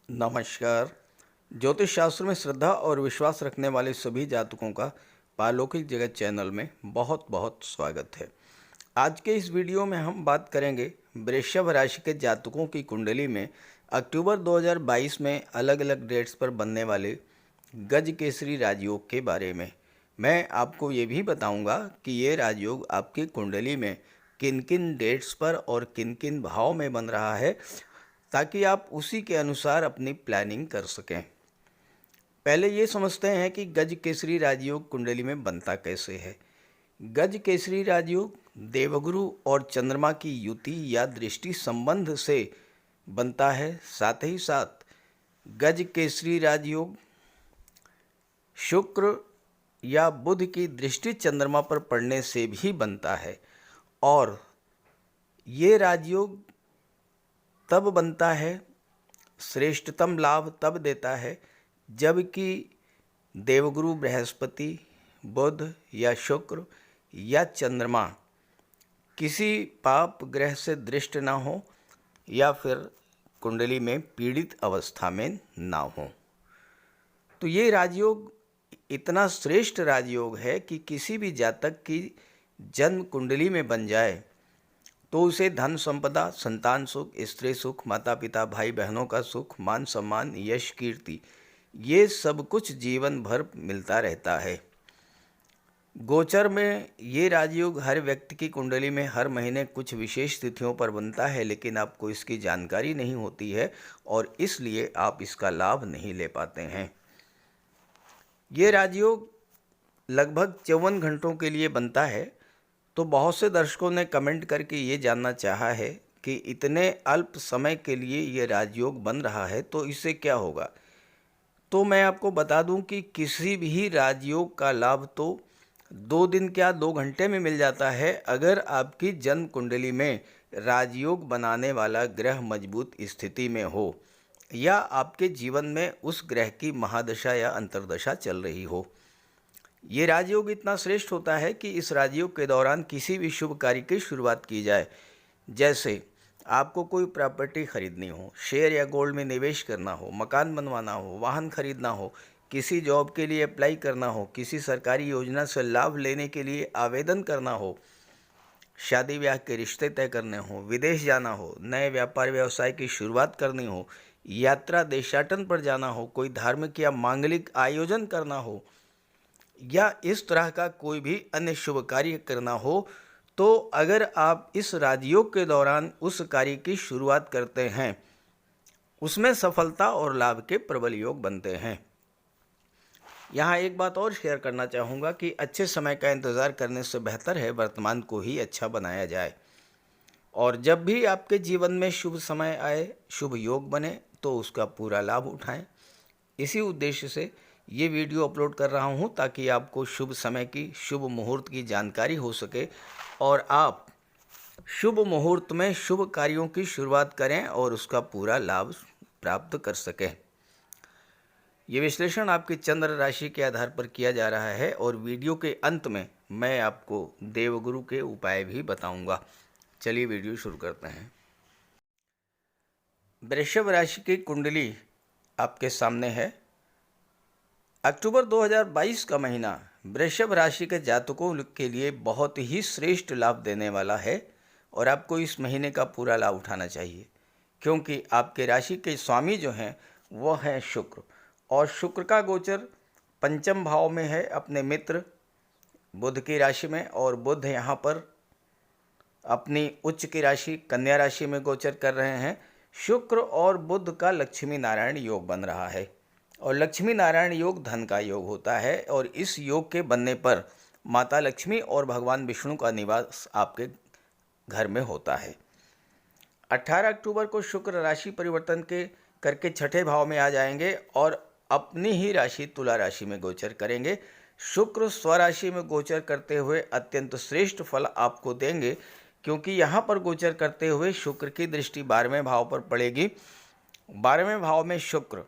नमस्कार। ज्योतिष शास्त्र में श्रद्धा और विश्वास रखने वाले सभी जातकों का पारलौकिक जगत चैनल में बहुत बहुत स्वागत है। आज के इस वीडियो में हम बात करेंगे वृषभ राशि के जातकों की कुंडली में अक्टूबर 2022 में अलग अलग डेट्स पर बनने वाले गज केसरी राजयोग के बारे में। मैं आपको ये भी बताऊंगा कि ये राजयोग आपकी कुंडली में किन किन डेट्स पर और किन किन भाव में बन रहा है, ताकि आप उसी के अनुसार अपनी प्लानिंग कर सकें। पहले ये समझते हैं कि गज केसरी राजयोग कुंडली में बनता कैसे है। गज केसरी राजयोग देवगुरु और चंद्रमा की युति या दृष्टि संबंध से बनता है। साथ ही साथ गज केसरी राजयोग शुक्र या बुध की दृष्टि चंद्रमा पर पड़ने से भी बनता है, और ये राजयोग तब बनता है, श्रेष्ठतम लाभ तब देता है जबकि देवगुरु बृहस्पति, बुध या शुक्र या चंद्रमा किसी पाप ग्रह से दृष्ट ना हो या फिर कुंडली में पीड़ित अवस्था में ना हो। तो ये राजयोग इतना श्रेष्ठ राजयोग है कि किसी भी जातक की जन्म कुंडली में बन जाए तो उसे धन संपदा, संतान सुख, स्त्री सुख, माता पिता, भाई बहनों का सुख, मान सम्मान, यश, कीर्ति, ये सब कुछ जीवन भर मिलता रहता है। गोचर में ये राजयोग हर व्यक्ति की कुंडली में हर महीने कुछ विशेष तिथियों पर बनता है, लेकिन आपको इसकी जानकारी नहीं होती है और इसलिए आप इसका लाभ नहीं ले पाते हैं। ये राजयोग लगभग 54 घंटों के लिए बनता है। तो बहुत से दर्शकों ने कमेंट करके ये जानना चाहा है कि इतने अल्प समय के लिए ये राजयोग बन रहा है तो इससे क्या होगा। तो मैं आपको बता दूं कि किसी भी राजयोग का लाभ तो 2 दिन क्या 2 घंटे में मिल जाता है, अगर आपकी जन्म कुंडली में राजयोग बनाने वाला ग्रह मजबूत स्थिति में हो या आपके जीवन में उस ग्रह की महादशा या अंतर्दशा चल रही हो। ये राजयोग इतना श्रेष्ठ होता है कि इस राजयोग के दौरान किसी भी शुभ कार्य की शुरुआत की जाए, जैसे आपको कोई प्रॉपर्टी खरीदनी हो, शेयर या गोल्ड में निवेश करना हो, मकान बनवाना हो, वाहन खरीदना हो, किसी जॉब के लिए अप्लाई करना हो, किसी सरकारी योजना से लाभ लेने के लिए आवेदन करना हो, शादी ब्याह के रिश्ते तय करने हो, विदेश जाना हो, नए व्यापार व्यवसाय की शुरुआत करनी हो, यात्रा देशाटन पर जाना हो, कोई धार्मिक या मांगलिक आयोजन करना हो या इस तरह का कोई भी अन्य शुभ कार्य करना हो, तो अगर आप इस राजयोग के दौरान उस कार्य की शुरुआत करते हैं, उसमें सफलता और लाभ के प्रबल योग बनते हैं। यहाँ एक बात और शेयर करना चाहूँगा कि अच्छे समय का इंतज़ार करने से बेहतर है वर्तमान को ही अच्छा बनाया जाए, और जब भी आपके जीवन में शुभ समय आए, शुभ योग बने, तो उसका पूरा लाभ उठाएं। इसी उद्देश्य से ये वीडियो अपलोड कर रहा हूँ, ताकि आपको शुभ समय की, शुभ मुहूर्त की जानकारी हो सके और आप शुभ मुहूर्त में शुभ कार्यों की शुरुआत करें और उसका पूरा लाभ प्राप्त कर सकें। ये विश्लेषण आपकी चंद्र राशि के आधार पर किया जा रहा है और वीडियो के अंत में मैं आपको देवगुरु के उपाय भी बताऊंगा। चलिए वीडियो शुरू करते हैं। वृषभ राशि की कुंडली आपके सामने है। अक्टूबर 2022 का महीना वृषभ राशि के जातकों के लिए बहुत ही श्रेष्ठ लाभ देने वाला है और आपको इस महीने का पूरा लाभ उठाना चाहिए, क्योंकि आपके राशि के स्वामी जो हैं वो हैं शुक्र, और शुक्र का गोचर पंचम भाव में है अपने मित्र बुध की राशि में, और बुध यहाँ पर अपनी उच्च की राशि कन्या राशि में गोचर कर रहे हैं। शुक्र और बुध का लक्ष्मी नारायण योग बन रहा है, और लक्ष्मी नारायण योग धन का योग होता है, और इस योग के बनने पर माता लक्ष्मी और भगवान विष्णु का निवास आपके घर में होता है। 18 अक्टूबर को शुक्र राशि परिवर्तन के करके छठे भाव में आ जाएंगे और अपनी ही राशि तुला राशि में गोचर करेंगे। शुक्र स्वराशि में गोचर करते हुए अत्यंत श्रेष्ठ फल आपको देंगे, क्योंकि यहाँ पर गोचर करते हुए शुक्र की दृष्टि 12वें भाव पर पड़ेगी। 12वें भाव में शुक्र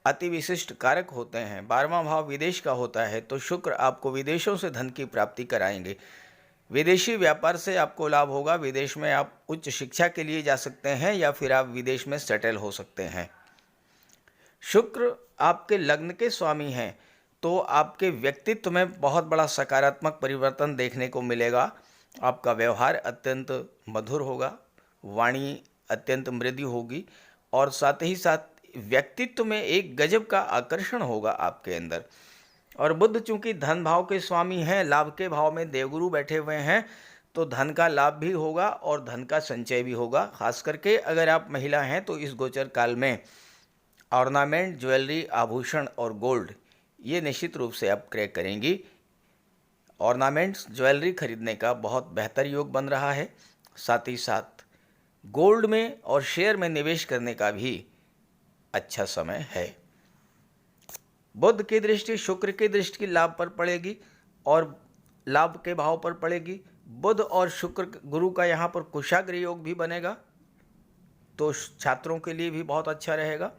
अति विशिष्ट कारक होते हैं। 12वां भाव विदेश का होता है, तो शुक्र आपको विदेशों से धन की प्राप्ति कराएंगे। विदेशी व्यापार से आपको लाभ होगा। विदेश में आप उच्च शिक्षा के लिए जा सकते हैं या फिर आप विदेश में सेटल हो सकते हैं। शुक्र आपके लग्न के स्वामी हैं, तो आपके व्यक्तित्व में बहुत बड़ा सकारात्मक परिवर्तन देखने को मिलेगा। आपका व्यवहार अत्यंत मधुर होगा, वाणी अत्यंत मृदु होगी और साथ ही साथ व्यक्तित्व में एक गजब का आकर्षण होगा आपके अंदर। और बुध चूंकि धन भाव के स्वामी हैं, लाभ के भाव में देवगुरु बैठे हुए हैं, तो धन का लाभ भी होगा और धन का संचय भी होगा। खास करके अगर आप महिला हैं तो इस गोचर काल में ऑर्नामेंट, ज्वेलरी, आभूषण और गोल्ड ये निश्चित रूप से आप क्रय करेंगी। ऑर्नामेंट्स, ज्वेलरी खरीदने का बहुत बेहतर योग बन रहा है। साथ ही साथ गोल्ड में और शेयर में निवेश करने का भी अच्छा समय है। बुध की दृष्टि शुक्र की दृष्टि लाभ पर पड़ेगी और लाभ के भाव पर पड़ेगी। बुध और शुक्र गुरु का यहाँ पर कुशाग्र योग भी बनेगा, तो छात्रों के लिए भी बहुत अच्छा रहेगा।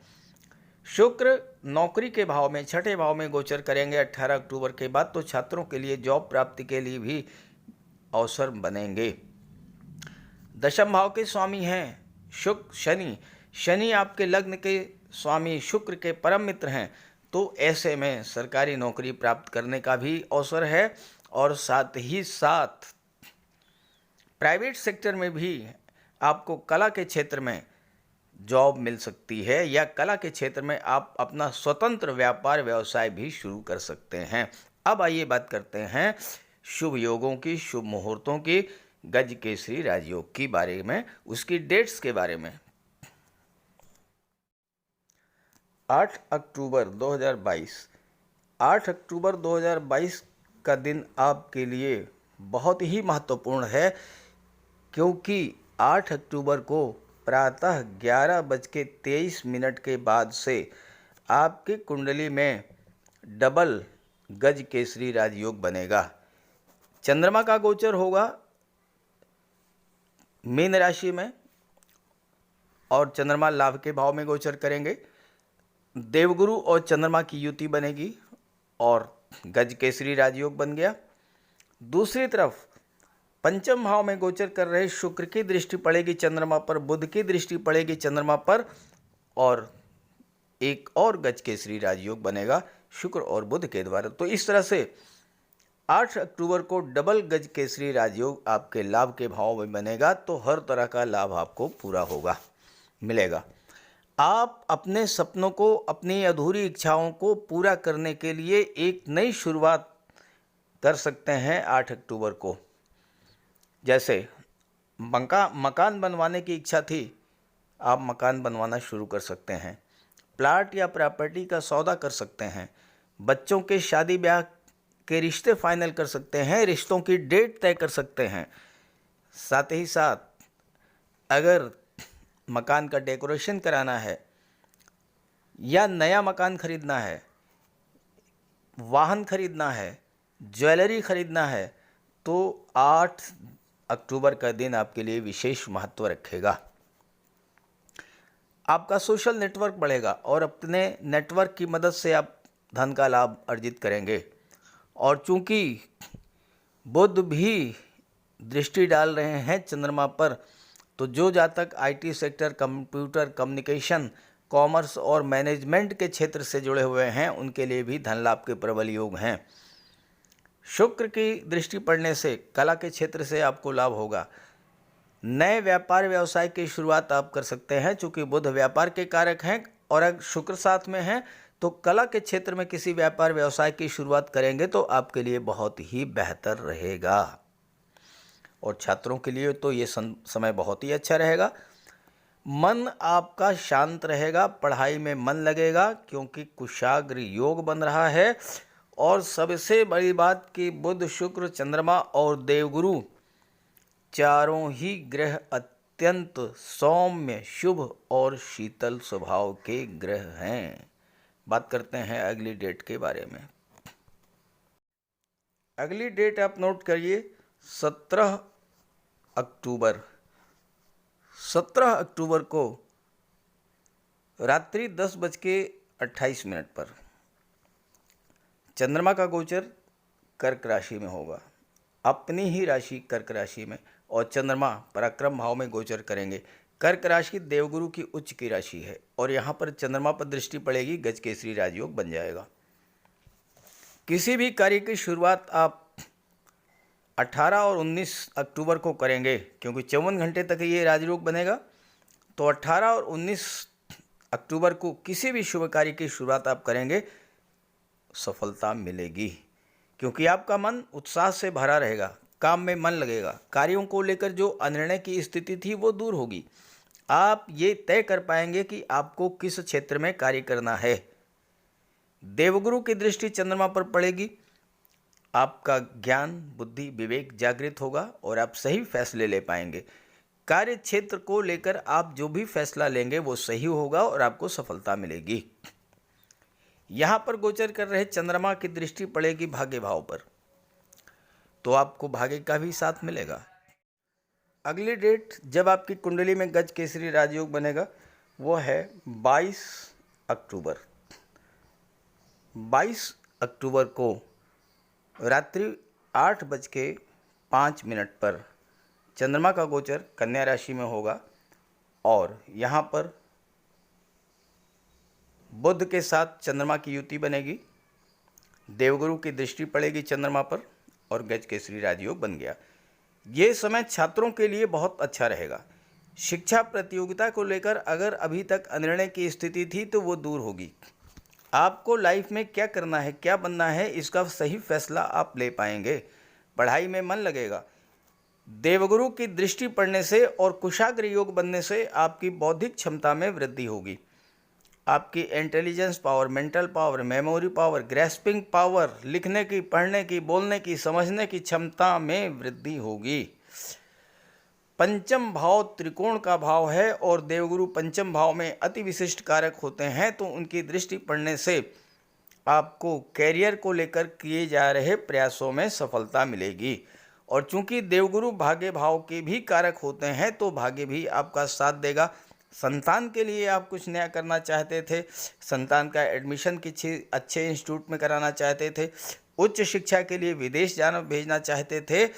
शुक्र नौकरी के भाव में, छठे भाव में गोचर करेंगे 18 अक्टूबर के बाद, तो छात्रों के लिए जॉब प्राप्ति के लिए भी अवसर बनेंगे। दशम भाव के स्वामी हैं शनि। शनि आपके लग्न के स्वामी शुक्र के परम मित्र हैं, तो ऐसे में सरकारी नौकरी प्राप्त करने का भी अवसर है और साथ ही साथ प्राइवेट सेक्टर में भी आपको कला के क्षेत्र में जॉब मिल सकती है या कला के क्षेत्र में आप अपना स्वतंत्र व्यापार व्यवसाय भी शुरू कर सकते हैं। अब आइए बात करते हैं शुभ योगों की, शुभ मुहूर्तों की, गज केसरी राजयोग के बारे में, उसकी डेट्स के बारे में। 8 अक्टूबर 2022 का दिन आपके लिए बहुत ही महत्वपूर्ण है, क्योंकि 8 अक्टूबर को प्रातः 11:23 के बाद से आपकी कुंडली में डबल गज केसरी राजयोग बनेगा। चंद्रमा का गोचर होगा मीन राशि में और चंद्रमा लाभ के भाव में गोचर करेंगे। देवगुरु और चंद्रमा की युति बनेगी और गज केसरी राजयोग बन गया। दूसरी तरफ पंचम भाव में गोचर कर रहे शुक्र की दृष्टि पड़ेगी चंद्रमा पर, बुध की दृष्टि पड़ेगी चंद्रमा पर और एक और गज केसरी राजयोग बनेगा शुक्र और बुध के द्वारा। तो इस तरह से 8 अक्टूबर को डबल गज केसरी राजयोग आपके लाभ के भाव में बनेगा, तो हर तरह का लाभ आपको पूरा होगा, मिलेगा। आप अपने सपनों को, अपनी अधूरी इच्छाओं को पूरा करने के लिए एक नई शुरुआत कर सकते हैं 8 अक्टूबर को। जैसे मकान बनवाने की इच्छा थी, आप मकान बनवाना शुरू कर सकते हैं। प्लाट या प्रॉपर्टी का सौदा कर सकते हैं। बच्चों के शादी ब्याह के रिश्ते फाइनल कर सकते हैं, रिश्तों की डेट तय कर सकते हैं। साथ ही साथ अगर मकान का डेकोरेशन कराना है या नया मकान खरीदना है, वाहन खरीदना है, ज्वेलरी खरीदना है, तो 8 अक्टूबर का दिन आपके लिए विशेष महत्व रखेगा। आपका सोशल नेटवर्क बढ़ेगा और अपने नेटवर्क की मदद से आप धन का लाभ अर्जित करेंगे। और चूंकि बुध भी दृष्टि डाल रहे हैं चंद्रमा पर, तो जो जातक IT sector, computer, communication, commerce और मैनेजमेंट के क्षेत्र से जुड़े हुए हैं, उनके लिए भी धन लाभ के प्रबल योग हैं। शुक्र की दृष्टि पड़ने से कला के क्षेत्र से आपको लाभ होगा। नए व्यापार व्यवसाय की शुरुआत आप कर सकते हैं, चूंकि बुध व्यापार के कारक हैं और अगर शुक्र साथ में है तो कला के क्षेत्र में किसी व्यापार व्यवसाय की शुरुआत करेंगे तो आपके लिए बहुत ही बेहतर रहेगा। और छात्रों के लिए तो ये समय बहुत ही अच्छा रहेगा। मन आपका शांत रहेगा, पढ़ाई में मन लगेगा क्योंकि कुशाग्र योग बन रहा है। और सबसे बड़ी बात कि बुध, शुक्र, चंद्रमा और देवगुरु चारों ही ग्रह अत्यंत सौम्य, शुभ और शीतल स्वभाव के ग्रह हैं। बात करते हैं अगली डेट के बारे में। अगली डेट आप नोट करिए 17 अक्टूबर। 17 अक्टूबर को रात्रि 10:28 पर चंद्रमा का गोचर कर्क राशि में होगा, अपनी ही राशि कर्क राशि में, और चंद्रमा पराक्रम भाव में गोचर करेंगे। कर्क राशि देवगुरु की उच्च की राशि है और यहाँ पर चंद्रमा पर दृष्टि पड़ेगी, गजकेसरी राजयोग बन जाएगा। किसी भी कार्य की शुरुआत आप 18 और 19 अक्टूबर को करेंगे, क्योंकि 54 घंटे तक ये राजयोग बनेगा। तो 18 और 19 अक्टूबर को किसी भी शुभ कार्य की शुरुआत आप करेंगे, सफलता मिलेगी, क्योंकि आपका मन उत्साह से भरा रहेगा, काम में मन लगेगा, कार्यों को लेकर जो अनिर्णय की स्थिति थी वो दूर होगी। आप ये तय कर पाएंगे कि आपको किस क्षेत्र में कार्य करना है। देवगुरु की दृष्टि चंद्रमा पर पड़ेगी, आपका ज्ञान, बुद्धि, विवेक जागृत होगा और आप सही फैसले ले पाएंगे। कार्य क्षेत्र को लेकर आप जो भी फैसला लेंगे वो सही होगा और आपको सफलता मिलेगी। यहाँ पर गोचर कर रहे चंद्रमा की दृष्टि पड़ेगी भाग्य भाव पर, तो आपको भाग्य का भी साथ मिलेगा। अगली डेट जब आपकी कुंडली में गजकेसरी राजयोग बनेगा वो है 22 अक्टूबर। 22 अक्टूबर को रात्रि 8:05 पर चंद्रमा का गोचर कन्या राशि में होगा और यहाँ पर बुध के साथ चंद्रमा की युति बनेगी, देवगुरु की दृष्टि पड़ेगी चंद्रमा पर और गजकेसरी राजयोग बन गया। ये समय छात्रों के लिए बहुत अच्छा रहेगा। शिक्षा प्रतियोगिता को लेकर अगर अभी तक अनिर्णय की स्थिति थी तो वो दूर होगी। आपको लाइफ में क्या करना है, क्या बनना है, इसका सही फैसला आप ले पाएंगे। पढ़ाई में मन लगेगा। देवगुरु की दृष्टि पड़ने से और कुशाग्र योग बनने से आपकी बौद्धिक क्षमता में वृद्धि होगी। आपकी intelligence power, mental power, memory power, grasping power, लिखने की, पढ़ने की, बोलने की, समझने की क्षमता में वृद्धि होगी। पंचम भाव त्रिकोण का भाव है और देवगुरु पंचम भाव में अति विशिष्ट कारक होते हैं, तो उनकी दृष्टि पड़ने से आपको कैरियर को लेकर किए जा रहे प्रयासों में सफलता मिलेगी। और चूंकि देवगुरु भाग्य भाव के भी कारक होते हैं तो भाग्य भी आपका साथ देगा। संतान के लिए आप कुछ नया करना चाहते थे, संतान का एडमिशन किसी अच्छे इंस्टीट्यूट में कराना चाहते थे, उच्च शिक्षा के लिए विदेश जाना भेजना चाहते थे,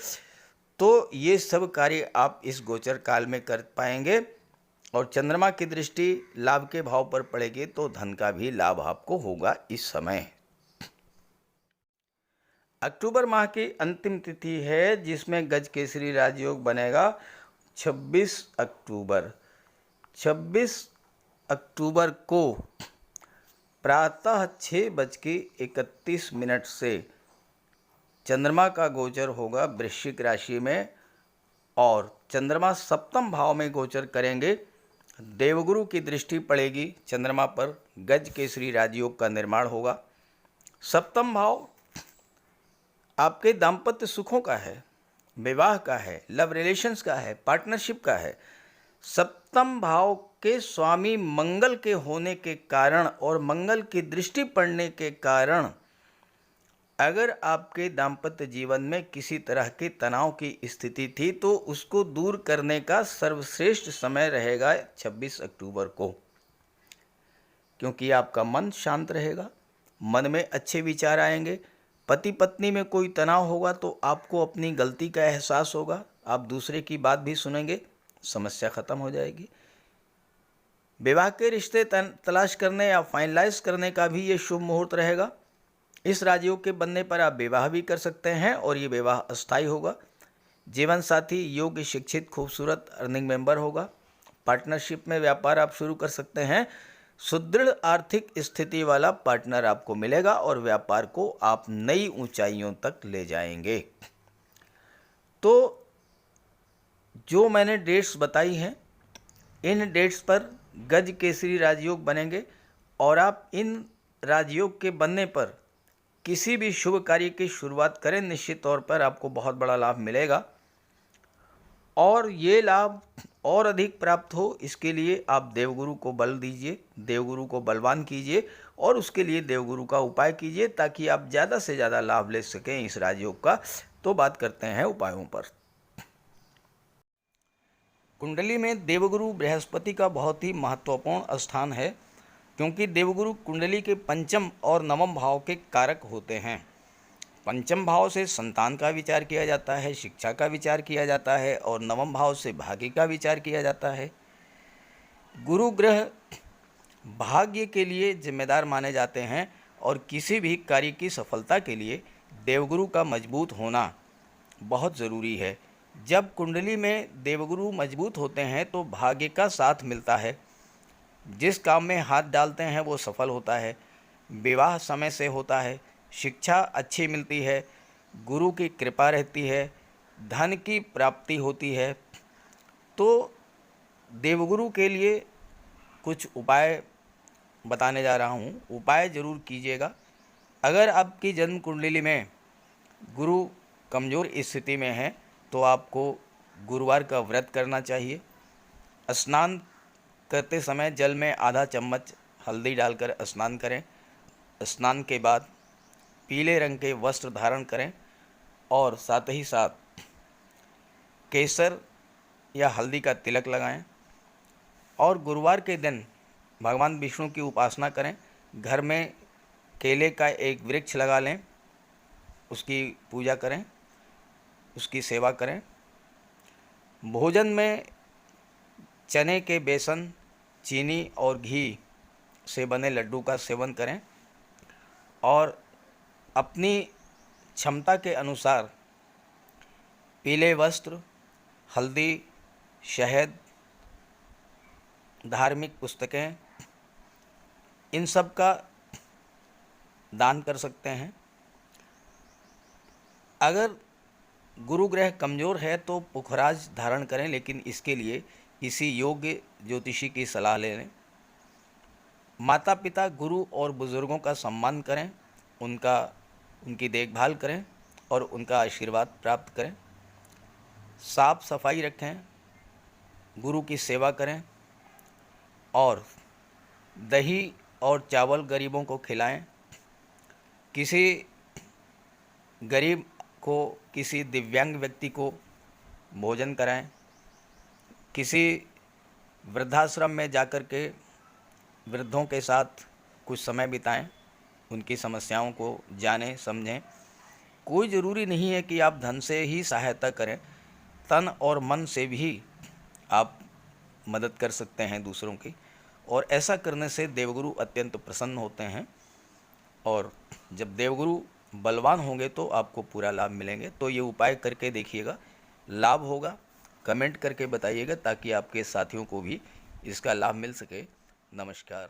तो ये सब कार्य आप इस गोचर काल में कर पाएंगे। और चंद्रमा की दृष्टि लाभ के भाव पर पड़ेगी तो धन का भी लाभ आपको होगा इस समय। अक्टूबर माह की अंतिम तिथि है जिसमें गजकेसरी राजयोग बनेगा 26 अक्टूबर। 26 अक्टूबर को प्रातः 6:31 से चंद्रमा का गोचर होगा वृश्चिक राशि में और चंद्रमा सप्तम भाव में गोचर करेंगे। देवगुरु की दृष्टि पड़ेगी चंद्रमा पर, गजकेसरी राजयोग का निर्माण होगा। सप्तम भाव आपके दाम्पत्य सुखों का है, विवाह का है, लव रिलेशंस का है, पार्टनरशिप का है। सप्तम भाव के स्वामी मंगल के होने के कारण और मंगल की दृष्टि पड़ने के कारण अगर आपके दाम्पत्य जीवन में किसी तरह के तनाव की स्थिति थी तो उसको दूर करने का सर्वश्रेष्ठ समय रहेगा 26 अक्टूबर को, क्योंकि आपका मन शांत रहेगा, मन में अच्छे विचार आएंगे। पति पत्नी में कोई तनाव होगा तो आपको अपनी गलती का एहसास होगा, आप दूसरे की बात भी सुनेंगे, समस्या खत्म हो जाएगी। विवाह के रिश्ते तलाश करने या फाइनलाइज करने का भी ये शुभ मुहूर्त रहेगा। इस राजयोग के बनने पर आप विवाह भी कर सकते हैं और ये विवाह अस्थायी होगा। जीवन साथी योग्य, शिक्षित, खूबसूरत, अर्निंग मेंबर होगा। पार्टनरशिप में व्यापार आप शुरू कर सकते हैं। सुदृढ़ आर्थिक स्थिति वाला पार्टनर आपको मिलेगा और व्यापार को आप नई ऊंचाइयों तक ले जाएंगे। तो जो मैंने डेट्स बताई हैं, इन डेट्स पर गजकेसरी राजयोग बनेंगे और आप इन राजयोग के बनने पर किसी भी शुभ कार्य की शुरुआत करें, निश्चित तौर पर आपको बहुत बड़ा लाभ मिलेगा। और ये लाभ और अधिक प्राप्त हो इसके लिए आप देवगुरु को बल दीजिए, देवगुरु को बलवान कीजिए और उसके लिए देवगुरु का उपाय कीजिए ताकि आप ज़्यादा से ज़्यादा लाभ ले सकें इस राजयोग का। तो बात करते हैं उपायों पर। कुंडली में देवगुरु बृहस्पति का बहुत ही महत्वपूर्ण स्थान है, क्योंकि देवगुरु कुंडली के पंचम और नवम भाव के कारक होते हैं। पंचम भाव से संतान का विचार किया जाता है, शिक्षा का विचार किया जाता है और नवम भाव से भाग्य का विचार किया जाता है। गुरु ग्रह भाग्य के लिए जिम्मेदार माने जाते हैं और किसी भी कार्य की सफलता के लिए देवगुरु का मजबूत होना बहुत ज़रूरी है। जब कुंडली में देवगुरु मजबूत होते हैं तो भाग्य का साथ मिलता है। जिस काम में हाथ डालते हैं वो सफल होता है। विवाह समय से होता है। शिक्षा अच्छी मिलती है। गुरु की कृपा रहती है। धन की प्राप्ति होती है। तो देवगुरु के लिए कुछ उपाय बताने जा रहा हूँ, उपाय ज़रूर कीजिएगा। अगर आपकी जन्म कुंडली में गुरु कमज़ोर स्थिति में है तो आपको गुरुवार का व्रत करना चाहिए। स्नान करते समय जल में आधा चम्मच हल्दी डालकर स्नान करें। स्नान के बाद पीले रंग के वस्त्र धारण करें और साथ ही साथ केसर या हल्दी का तिलक लगाएं और गुरुवार के दिन भगवान विष्णु की उपासना करें। घर में केले का एक वृक्ष लगा लें, उसकी पूजा करें, उसकी सेवा करें। भोजन में चने के बेसन, चीनी और घी से बने लड्डू का सेवन करें और अपनी क्षमता के अनुसार पीले वस्त्र, हल्दी, शहद, धार्मिक पुस्तकें, इन सब का दान कर सकते हैं। अगर गुरु ग्रह कमज़ोर है तो पुखराज धारण करें, लेकिन इसके लिए किसी योग्य ज्योतिषी की सलाह ले लें। माता पिता, गुरु और बुज़ुर्गों का सम्मान करें, उनकी देखभाल करें और उनका आशीर्वाद प्राप्त करें। साफ सफाई रखें, गुरु की सेवा करें और दही और चावल गरीबों को खिलाएं। किसी गरीब को, किसी दिव्यांग व्यक्ति को भोजन कराएं। किसी वृद्धाश्रम में जाकर के वृद्धों के साथ कुछ समय बिताएं, उनकी समस्याओं को जानें, समझें। कोई ज़रूरी नहीं है कि आप धन से ही सहायता करें, तन और मन से भी आप मदद कर सकते हैं दूसरों की, और ऐसा करने से देवगुरु अत्यंत प्रसन्न होते हैं। और जब देवगुरु बलवान होंगे तो आपको पूरा लाभ मिलेंगे। तो ये उपाय करके देखिएगा, लाभ होगा। कमेंट करके बताइएगा ताकि आपके साथियों को भी इसका लाभ मिल सके। नमस्कार।